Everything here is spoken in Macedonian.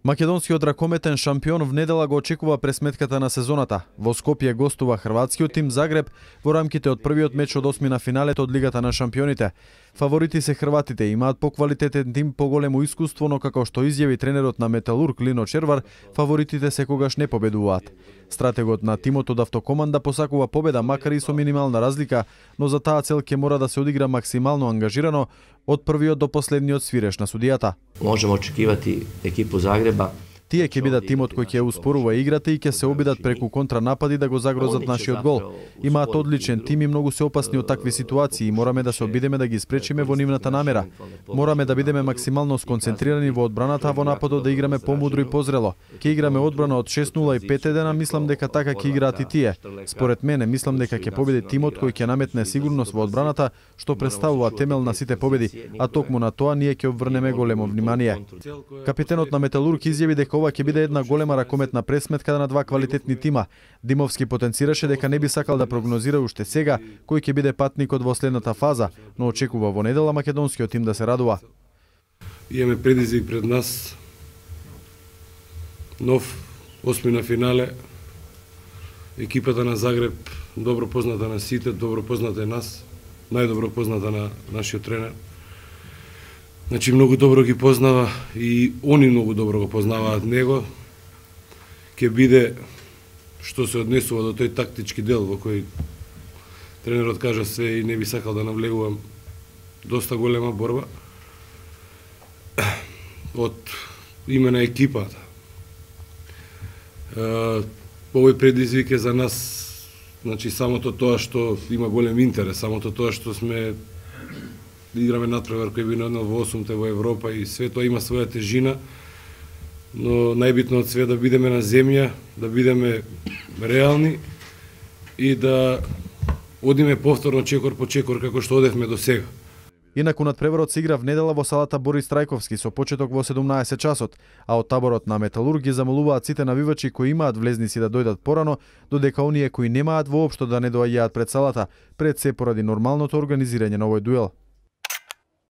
Македонскиот ракометен шампион в недела го очекува пресметката на сезоната. Во Скопје гостува хрватскиот тим Загреб во рамките од првиот меч од осми на финалето од Лигата на шампионите. Фаворити се хрватите, имаат поквалитетен тим, поголемо искуство, но како што изјави тренерот на Металург Лино Червар, фаворитите секогаш не победуваат. Стратегот на тимот од автокоманда посакува победа, макар и со минимална разлика, но за таа цел ќе мора да се одигра максимално ангажирано од првиот до последниот свиреш на судијата. Можеме очекивати екипу Загреба. Тие ќе бидат тимот кој ќе успорува играта и ќе се обидат преку контранапади да го загрозат нашиот гол. Имаат одличен тим и многу се опасни од такви ситуации и мораме да се обидеме да ги спречиме во нивната намера. Мораме да бидеме максимално сконцентрирани во одбраната, а во нападот да играме помудро и позрело. Ќе играме одбрана од 6-0 и 5-1, мислам дека така ќе играат и тие. Според мене, мислам дека ќе победи тимот кој ќе наметне сигурност во одбраната, што представува темел на сите победи, а токму на тоа ние ќе обврнеме големо внимание. Капитенот на Металург изјави дека ова ќе биде една голема ракометна пресметка на два квалитетни тима. Димовски потенцираше дека не би сакал да прогнозира уште сега кој ќе биде патникот во следната фаза, но очекува во недела македонскиот тим да се радува. Имаме предизвик пред нас. Нов осми на финале. Екипата на Загреб добро позната на сите, добро позната е нас, најдобро позната на нашиот тренер. Значи многу добро ги познава и они многу добро го познаваат него. Ќе биде што се однесува до тој тактички дел во кој тренерот кажа се и не би сакал да навлегувам, доста голема борба од име на екипата. Овој предизвик е за нас, значи самото тоа што има голем интерес, самото тоа што сме играме надпревар кој би однел во 8-те во Европа и све тоа има своја тежина, но најбитно од све да бидеме на земја, да бидеме реални и да одиме повторно чекор по чекор како што одевме до сега. Инаку надпреварот се игра в недела во салата Борис Трајковски со почеток во 17 часот, а од таборот на Металург ги замолуваат сите навивачи кои имаат влезници да дојдат порано, додека оние кои немаат воопшто да не доаѓаат пред салата, пред се поради нормалното организирање на овој дуел.